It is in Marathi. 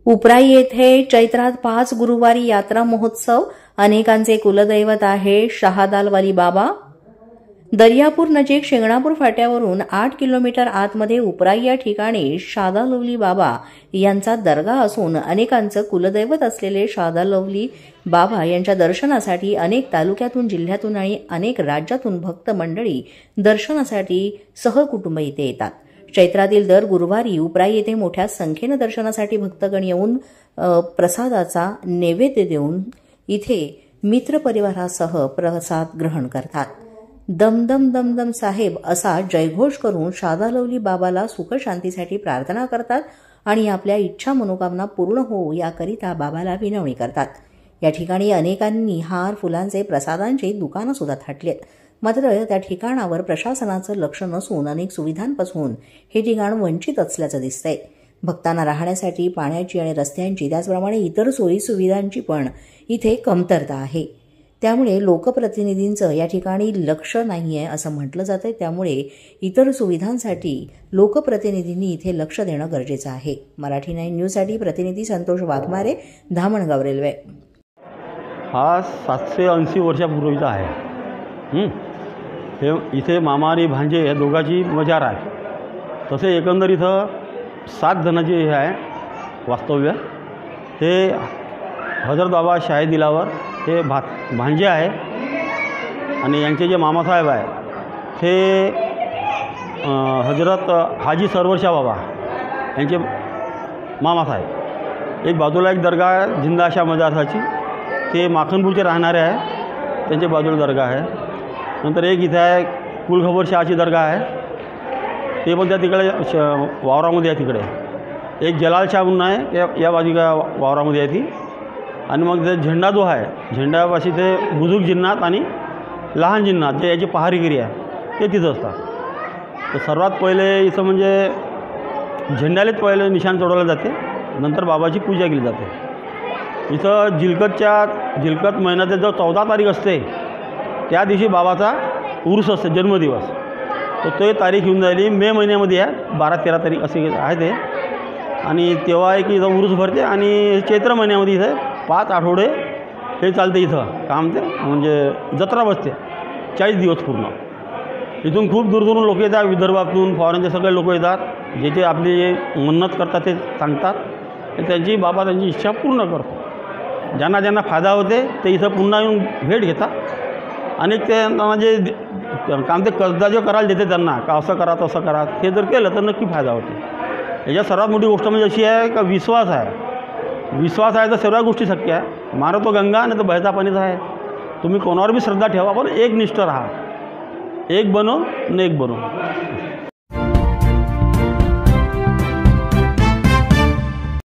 उपराई येथे चैत्रात 5 गुरुवारी यात्रा महोत्सव। अनेकांचे कुलदैवत आहे शहादालवाली बाबा। दर्यापूर नजीक शिंगणापूर फाट्यावरून 8 किलोमीटर आतमध्ये उपराई या ठिकाणी शहादालवली बाबा यांचा दर्गा असून अनेकांचं कुलदैवत असलेले शहादालवली बाबा यांच्या दर्शनासाठी अनेक तालुक्यातून, जिल्ह्यातून आणि अनेक राज्यातून भक्त मंडळी दर्शनासाठी सहकुटुंब इथे येतात। चैत्रातील दर गुरुवारी उपराई येथे मोठ्या संख्येने दर्शनासाठी भक्तगण येऊन प्रसादाचा नैवेद्य देऊन इथे मित्रपरिवारासह प्रसाद ग्रहण करतात। दमदम दमदम साहेब असा जयघोष करून शहादालवली बाबाला सुखशांतीसाठी प्रार्थना करतात आणि आपल्या इच्छा मनोकामना पूर्ण हो याकरिता बाबाला विनवणी करतात। या ठिकाणी अनेकांनी हार, फुलांचे, प्रसादांचे दुकानं सुद्धा थाटलेत। मात्र त्या ठिकाणावर प्रशासनाचं लक्ष नसून अनेक सुविधांपासून हे ठिकाण वंचित असल्याचं दिसतंय। भक्तांना राहण्यासाठी पाण्याची आणि रस्त्यांची, त्याचप्रमाणे इतर सोयी सुविधांची पण इथे कमतरता आहे। त्यामुळे लोकप्रतिनिधींचं या ठिकाणी लक्ष नाहीये असं म्हटलं जातंय। त्यामुळे इतर सुविधांसाठी लोकप्रतिनिधींनी इथे लक्ष देणं गरजेचं आहे। मराठी 9 न्यूजसाठी प्रतिनिधी संतोष वाघमारे, धामणगाव रेल्वे। हा 780 वर्षापूर्वीचा आहे। हे इथे मामा आणि भांजे या दोघांची मजार आहे। तसे एकंदर इथं 7 जणांचे हे आहे वास्तव्य। हे हजरत बाबा शाही दिलावर हे भांजे आहे आणि यांचे जे मामासाहेब आहे ते हजरत हाजी सरवर बाबा यांचे मामासाहेब। एक बाजूला एक दर्गा आहे जिंदाशा मजारसाची, ते माखनपूरचे राहणारे आहे, त्यांचे बाजूला दर्गा आहे। नंतर एक इथे आहे कुलखबर शहाची दर्गा आहे, ते पण त्या तिकडे वावरामध्ये आहे। तिकडे एक जलाल शाह म्हणून आहे, या बाजूला वावरामध्ये आहे ती। आणि मग ते झेंडा जो आहे, झेंड्यापाशी ते बुजुर्ग जिन्नात आणि लहान जिन्नात जे याची पहारीगिरी आहे ते तिथं असतात। तर सर्वात पहिले इथं म्हणजे झेंड्यालाच पहिले निशाण चढवलं जाते, नंतर बाबाची पूजा केली जाते। इथं जिलकत महिन्याचा जो 14 तारीख असते त्या दिवशी बाबाचा उरूस असते, जन्मदिवस। तर ते तारीख येऊन जाईल मे महिन्यामध्ये आहे, 12-13 तारीख असे आहे ते। आणि तेव्हा एक इथं उरूस भरते आणि चैत्र महिन्यामध्ये इथे 5 आठवडे हे चालते इथं काम, ते म्हणजे जत्रा बसते 40 दिवस पूर्ण। इथून खूप दूरदूरून लोक येतात, विदर्भातून, फॉरेनचे सगळे लोक येतात, जे जे आपली जे मन्नत करतात ते सांगतात, त्यांची बाबा त्यांची इच्छा पूर्ण करतो। ज्यांना ज्यांना फायदा होते ते इथं पुन्हा येऊन भेट घेतात आणि त्यांना जे काम ते कर्जा जे करायला देते त्यांना का असं करा तसं करा, हे जर केलं तर नक्की फायदा होते। याच्यात सर्वात मोठी गोष्ट म्हणजे अशी आहे का विश्वास आहे। विश्वास आहे तर सर्व गोष्टी शक्य आहे। मारो तो गंगा नाही तर बहता पाणीच आहे। तुम्ही कोणावर बी श्रद्धा ठेवा, पण एक निष्ठ राहा, एक बनो न एक बनो।